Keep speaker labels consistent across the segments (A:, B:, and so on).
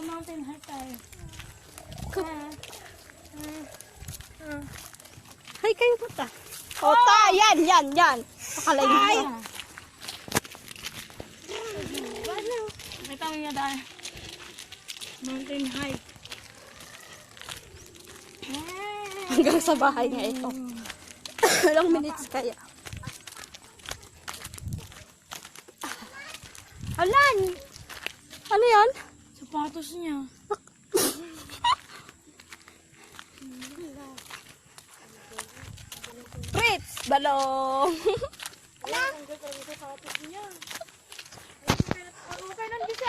A: Mag-mountain hike tayo.
B: Hay kayo puta. O ta, yan. Pakalayin mo.
A: Kita mo nga dahil. Mountain hike.
B: Hanggang sa bahay nga ito. Ilang minutes kaya? Alan! Ano yan?
A: Sapatos niya.
B: Fritz! Balong!
A: Alam! Ang ganda ng sapatos niya. Okay nang bisa.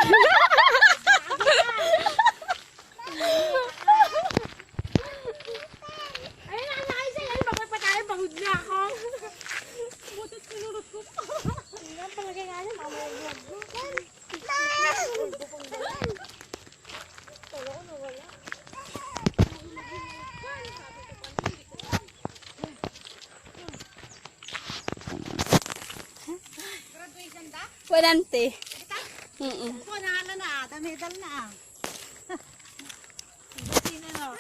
A: Ayun na, nakaisa yan. Magpapatayin, pagod na ako. Butot sinurot ko. Hindi ang palagay nga niya, mamalag ko.
B: Walante.
A: Ako, nahala na. Damedal na. Sino no?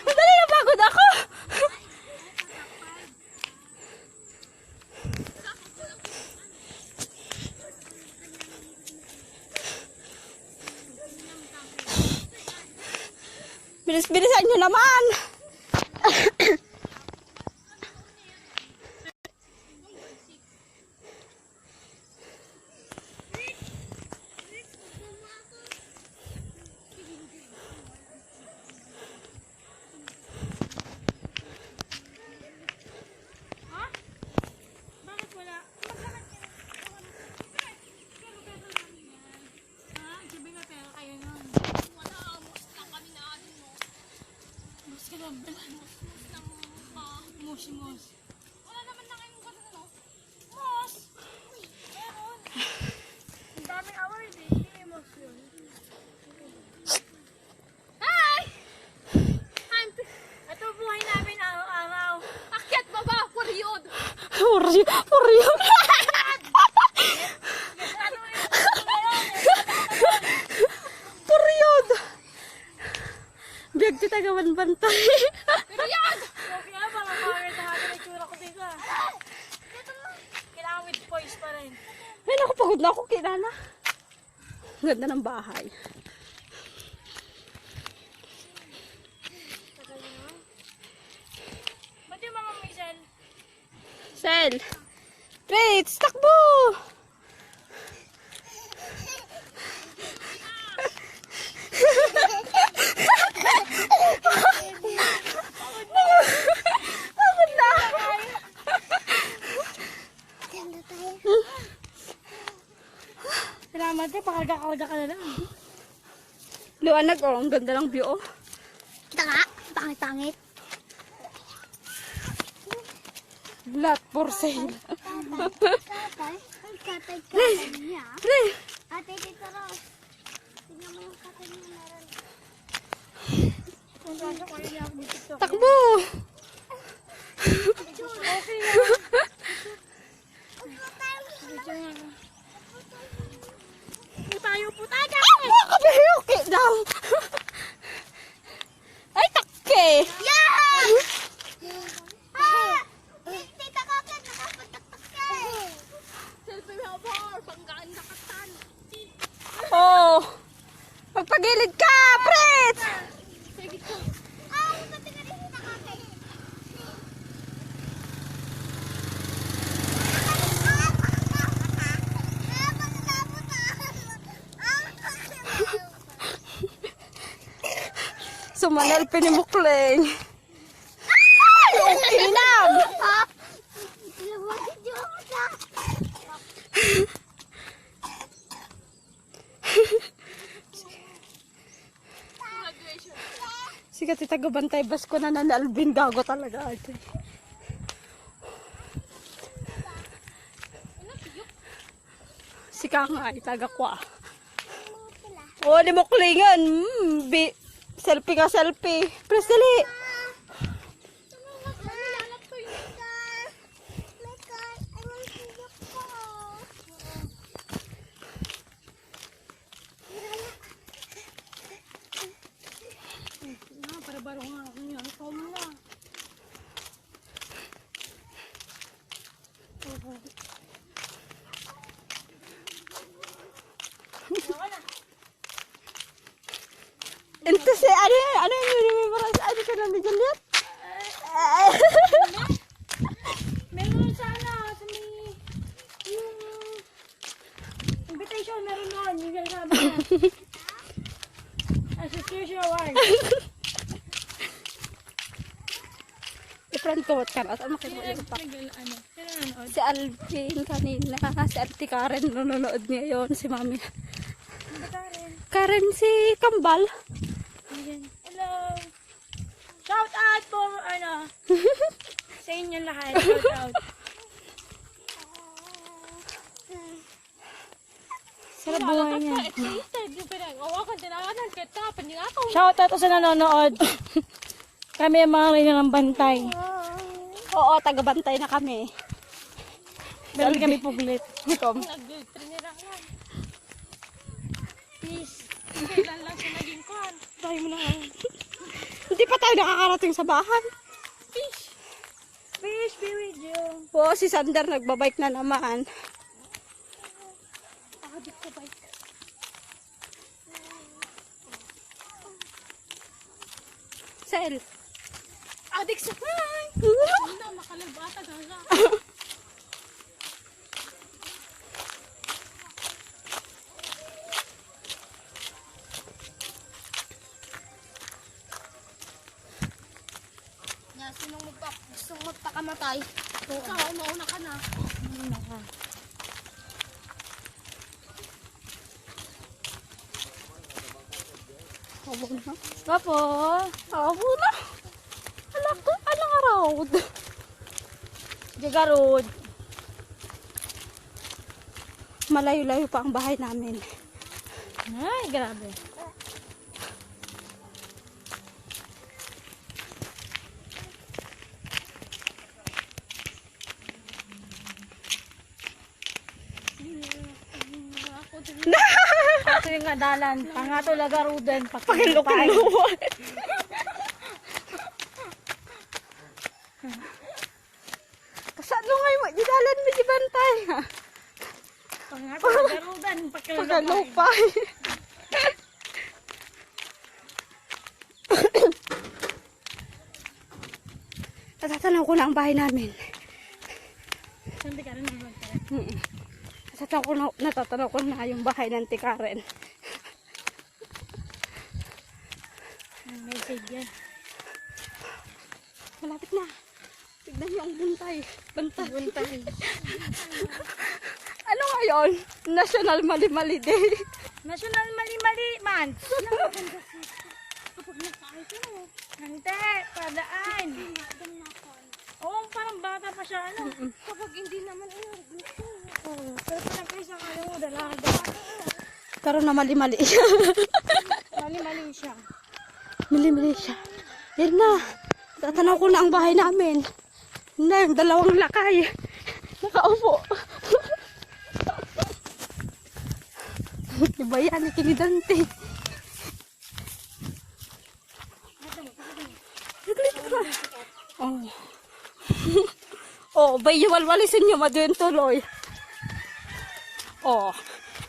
B: Madali na pagod ako! Bilis-bilisan nyo naman!
A: Bakit wala? Sabi nga pera kayo nun. Wala, mus lang kami na ano mo. Mus ka lang, mus ng mus. Wala naman na kayong gano'n, no? Mus! Meron. Ang daming award eh, hindi mus yun. Hi! Ito buhay namin araw-araw. Akyat baba, period!
B: Puryo! Puryod! Biyag kita gawan bantay.
A: Period! Okay na, parang pangit na natin yung tsura ko dito. Kailangan with voice pa rin.
B: Ay, naku, pagod na ako, kilala. Ganda ng bahay.
A: Ba't yung mga Michel?
B: Sel! Fritz, takbo! Pagod na!
A: Salamat eh, pakarga-karga ka na lang.
B: Liwanag, oh. Ang ganda ng view, oh.
C: Kita nga, pangit-pangit.
B: Lot for sale.
C: Katay, ang katay niya.
B: Pre!
C: Ate, dito raw. Tingnan mo yung katay niya meron.
A: Kung saan ko yun ako dito.
B: Takbo!
A: Okay na. Tayo po tayo.
B: Mga kabihiyuki daw! Ay, takke!
C: Yeah! Ah! Tita Kakit, nakapataktak ka eh.
A: Selfie mo ba? Panggaan na katan.
B: Oh! Magpagilid ka, Fritz!
C: Ah, pati ka rin Tita Kakit.
B: Sumanal pinimukleng. Ay! Okay lang! Sige, tita gabantay bas ko na Alvin gago talaga ate. Sika nga, itaga ko ah. Oh, limuklingan. Selfie ka, selfie. Press dali. Ito si, ano yung minimemorize? Ano ka na ni Juliet?
A: Meron sana sa may yung invitation meron noon yung sabi na association award.
B: I-friend ko what ka na. Saan makikita?
A: Ano? Sino nanood?
B: Si Alvin kanina. Si Auntie Karen nanonood ngayon. Si Mami. Karen si Kambal.
A: Hello. Shout out po ano sa inyo lahat. Shout out.
B: Sarap buhay niya.
A: Shout out sa nanonood. Kami ang mga rin ng bantay.
B: Oo, taga-bantay na kami.
A: Meron kami puglit.
B: Kom.
A: Peace. Kailan lang siya naging kon. Tayo mo na.
B: Hindi pa tayo nakakarating sa bahay.
A: Fish. Fish be with you.
B: Oo, si Sander nagbabike na naman.
A: Adik sa bike.
B: Sel.
A: Adik sa bike. Hindi makalabata gaga.
C: Sinong gustong magpakamatay?
A: Ikaw, mauna ka na.
B: Abo na.
A: Papo.
B: Abo na. Alang araw.
A: Jagarod.
B: Malayo-layo pa ang bahay namin.
A: Ay, grabe. Ako yung ngadalan. Pangato lagarudan.
B: Pakilok-ilok. Kasano ngayon mo? Didalan mo di bantay.
A: Pangato lagarudan.
B: Pagalupay. Natatanaw ko na ang bahay namin.
A: Sandi ka rin naman.
B: Natatanaw ko na yung bahay ng Tikaren.
A: Message yan.
B: Malapit na. Tignan niyo ang buntay. Bantay. Ano ngayon? National Mali-Mali Day.
A: National Mali-Mali Month. Kapag nakaay ka mo. Hante, padaan. Oo, parang bata pa siya. Ano?
C: Kapag hindi naman gusto.
A: Pero parang kayo sa kanya mo, dalaga.
B: Pero na mali-mali siya.
A: Mali-mali siya.
B: Mali-mali siya. Yan na. Tatanaw ko na ang bahay namin. Yan na, yung dalawang lakay. Nakaupo. Diba yan, ikinidante. Oh. Oh, bay walwalisin nyo, maduyan tuloy. Oh,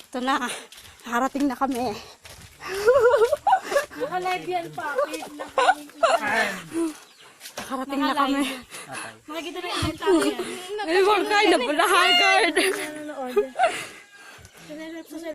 B: ito na. Nakarating na kami.
A: Naka-live yan pa.
B: Nakarating na kami.
A: Makikita na yung tao yan.
B: Ay, wag kayo, nabulahagad.
A: Nanonood. Sinelap sa